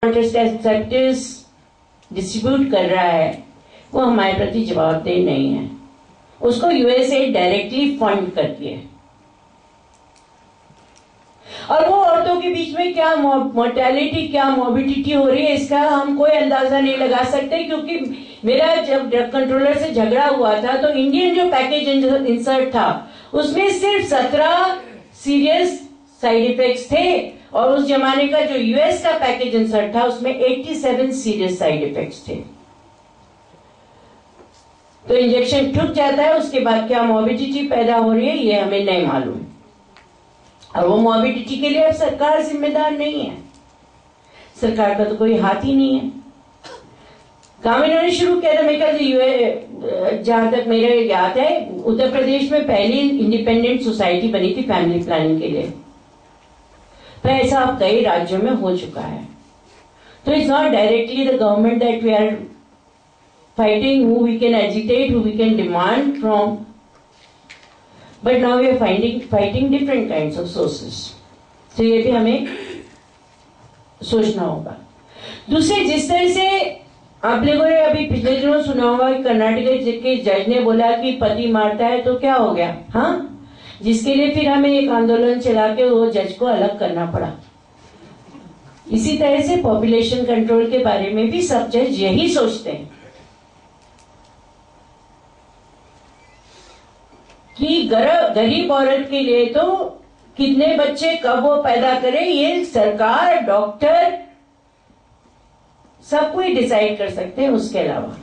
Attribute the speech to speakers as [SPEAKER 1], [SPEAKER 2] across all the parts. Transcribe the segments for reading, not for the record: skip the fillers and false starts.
[SPEAKER 1] Contraceptives distribute कर रहा है वो हमारे प्रति जवाबदेह नहीं है। उसको यूएसए डायरेक्टली फंड करती है और वो औरतों के बीच में क्या मोर्टेलिटी क्या मोर्बिडिटी हो रही है इसका हम कोई अंदाजा नहीं लगा सकते, क्योंकि मेरा जब ड्रग कंट्रोलर से झगड़ा हुआ था तो इंडियन जो पैकेज इंसर्ट था उसमें सिर्फ 17 सीरियस साइड इफेक्ट्स थे और उस जमाने का जो यूएस का पैकेज इंसर्ट था उसमें 87 सीरियस साइड इफेक्ट्स थे। तो इंजेक्शन ठुक जाता है, उसके बाद क्या मोर्बिडिटी पैदा हो रही है ये हमें नहीं मालूम, और वो मोर्बिडिटी के लिए अब सरकार जिम्मेदार नहीं है, सरकार का तो कोई हाथ ही नहीं है। काम इन्होंने शुरू किया था, मेरे ख्याल जहां तक मेरे याद है उत्तर प्रदेश में पहली इंडिपेंडेंट सोसाइटी बनी थी फैमिली प्लानिंग के लिए, तो ऐसा अब कई राज्यों में हो चुका है। तो it's not directly the government that we are fighting, who we can agitate, who we can demand from, but now we are fighting different kinds of sources. तो ये भी हमें सोचना होगा। दूसरे, जिस तरह से आप लोगों ने अभी पिछले दिनों सुना होगा कि कर्नाटक के जज ने बोला कि पति मारता है तो क्या हो गया, हाँ, जिसके लिए फिर हमें एक आंदोलन चला के वो जज को अलग करना पड़ा। इसी तरह से पॉपुलेशन कंट्रोल के बारे में भी सब जज यही सोचते हैं कि गरीब औरत के लिए तो कितने बच्चे कब वो पैदा करे ये सरकार, डॉक्टर सब कोई डिसाइड कर सकते हैं। उसके अलावा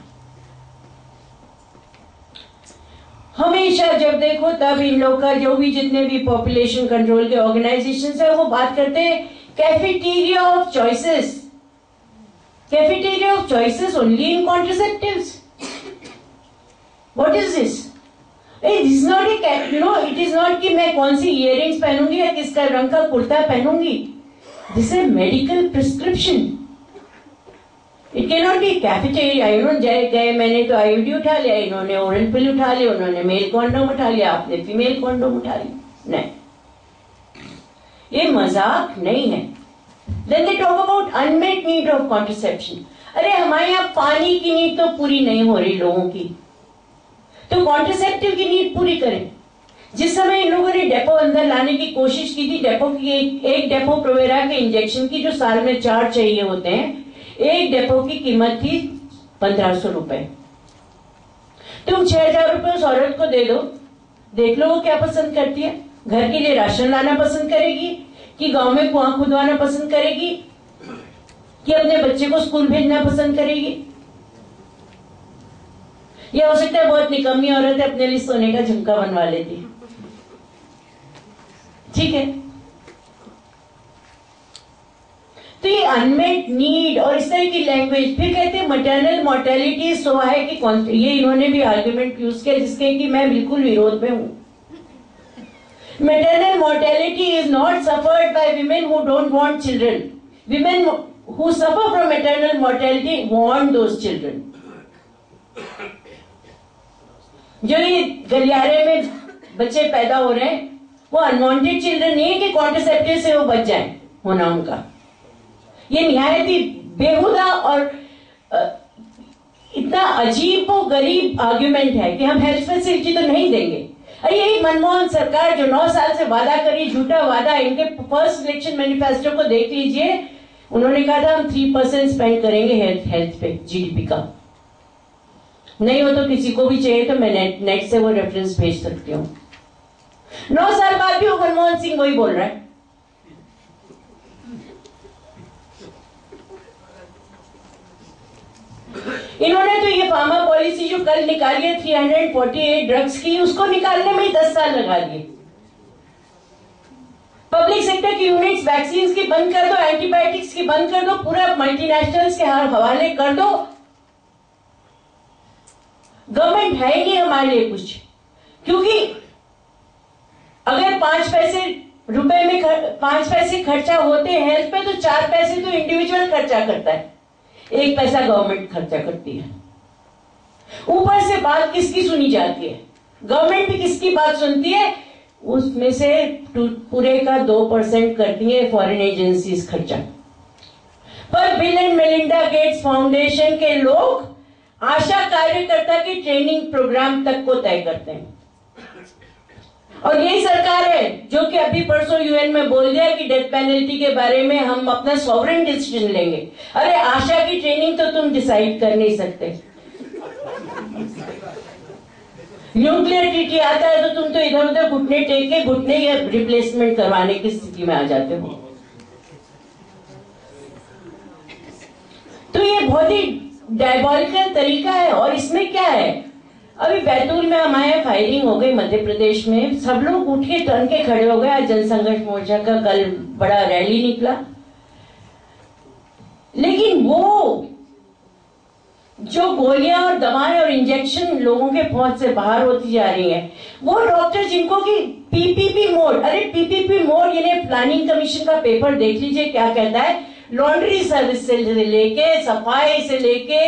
[SPEAKER 1] हमेशा जब देखो तब इन लोग का जो भी जितने भी पॉपुलेशन कंट्रोल के ऑर्गेनाइजेशन है वो बात करते हैं cafeteria of choices, cafeteria of choices only in contraceptives. What is this? It is not it is not कि मैं कौन सी इयररिंग्स पहनूंगी या किसका रंग का कुर्ता पहनूंगी। This is medical prescription. It can not be cafeteria. गए मैंने तो आईयूडी उठा लिया, इन्होंने ओरल पिल उठा लिया, उन्होंने मेल कॉन्डोम उठा लिया, आपने फीमेल कॉन्डोम उठा लिया। नहीं, ये मजाक नहीं है। Then they talk about unmet need of contraception. अरे हमारे यहाँ पानी की नीड तो पूरी नहीं हो रही लोगों की, तो कॉन्ट्रासेप्टिव की नीड पूरी करें। जिस समय इन लोगों ने डेपो अंदर लाने की कोशिश की थी, डेपो की एक डेपो प्रोवेरा के इंजेक्शन की जो साल में 4 चाहिए होते हैं, एक डेपो की कीमत थी 1500 रुपए। तुम 6000 रुपए उस औरत को दे दो, देख लो वो क्या पसंद करती है। घर के लिए राशन लाना पसंद करेगी कि गांव में कुआं खुदवाना पसंद करेगी कि अपने बच्चे को स्कूल भेजना पसंद करेगी। यह हो सकता है बहुत निकम्मी औरत है, अपने लिए सोने का झुमका बनवा लेती, ठीक है। तो ये अनमेट नीड और इस तरह की लैंग्वेज, फिर कहते हैं मटर्नल मोर्टेलिटी सो है कि ये इन्होंने भी आर्ग्यूमेंट यूज किया जिसके कि मैं बिल्कुल विरोध में हूं। Maternal mortality is not suffered by women who don't want children. Women who suffer from maternal mortality want those children. जो ये गलियारे में बच्चे पैदा हो रहे हैं वो अनवांटेड चिल्ड्रन नहीं है कि कॉन्ट्रासेप्टिव से वो बच जाए होना उनका। ये निहायत ही बेहुदा और इतना अजीब और गरीब आर्ग्यूमेंट है कि हम हेल्थ फैसिलिटी तो नहीं देंगे। अरे यही मनमोहन सरकार जो 9 साल से वादा करी, झूठा वादा, इनके फर्स्ट इलेक्शन मैनिफेस्टो को देख लीजिए, उन्होंने कहा था हम 3% स्पेंड करेंगे हेल्थ पे जीडीपी का। नहीं हो तो किसी को भी चाहिए तो मैं नेट से वो रेफरेंस भेज सकती हूँ। 9 साल बाद भी वो मनमोहन सिंह वही बोल रहा है। इन्होंने तो ये फार्मा पॉलिसी जो कल निकाली है 348 ड्रग्स की, उसको निकालने में ही 10 साल लगा दिए। पब्लिक सेक्टर की यूनिट्स वैक्सीन की बंद कर दो, एंटीबायोटिक्स की बंद कर दो, पूरा मल्टीनेशनल्स के हवाले कर दो। गवर्नमेंट है ही नहीं हमारे लिए कुछ, क्योंकि अगर 5 पैसे रुपए में 5 पैसे खर्चा होते हैं हेल्थ पे, तो 4 पैसे तो इंडिविजुअल खर्चा करता है, 1 पैसा गवर्नमेंट खर्चा करती है। ऊपर से बात किसकी सुनी जाती है? गवर्नमेंट भी किसकी बात सुनती है? उसमें से पूरे का 2% करती है फॉरेन एजेंसीज खर्चा। पर बिल मेलिंडा गेट्स फाउंडेशन के लोग आशा कार्यकर्ता की ट्रेनिंग प्रोग्राम तक को तय करते हैं। और यही सरकार है जो कि अभी परसों यूएन में बोल दिया कि डेथ पेनल्टी के बारे में हम अपना सॉवरेन डिसीजन लेंगे। अरे आशा की ट्रेनिंग तो तुम डिसाइड कर नहीं सकते। न्यूक्लियर ट्रीटी आता है तो तुम तो इधर उधर घुटने टेक के घुटने या रिप्लेसमेंट करवाने की स्थिति में आ जाते हो। तो ये बहुत ही डायबॉलिकल तरीका है। और इसमें क्या है, अभी बैतूल में हमारे फायरिंग हो गई मध्य प्रदेश में, सब लोग उठ के टर्न के खड़े हो गए। आज जनसंघर्ष मोर्चा का कल बड़ा रैली निकला, लेकिन वो जो गोलियां और दवाएं और इंजेक्शन लोगों के पहुंच से बाहर होती जा रही हैं, वो डॉक्टर जिनको कि पीपीपी मोड, अरे पीपीपी मोड यानी प्लानिंग कमीशन का पेपर देख लीजिए क्या कहता है। लॉन्ड्री सर्विस से लेके सफाई से लेके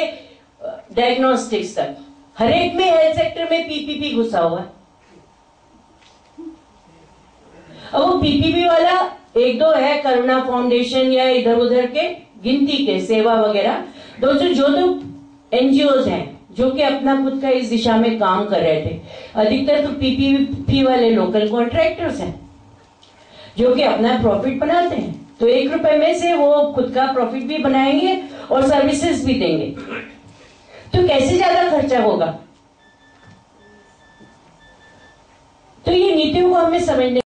[SPEAKER 1] डायग्नोस्टिक्स तक हर एक में हेल्थ सेक्टर में पीपीपी घुसा हुआ है। अब वो पीपीपी वाला एक दो है, करुणा फाउंडेशन या इधर उधर के गिनती के सेवा वगैरह, दोस्तों जो तो एनजीओज हैं जो कि अपना खुद का इस दिशा में काम कर रहे थे। अधिकतर तो पीपीपी वाले लोकल कॉन्ट्रैक्टर्स हैं जो कि अपना प्रॉफिट बनाते हैं। तो 1 रुपए में से वो खुद का प्रॉफिट भी बनाएंगे और सर्विसेज भी देंगे, तो कैसे ज्यादा खर्चा होगा। तो ये नीतियों को हमें समझने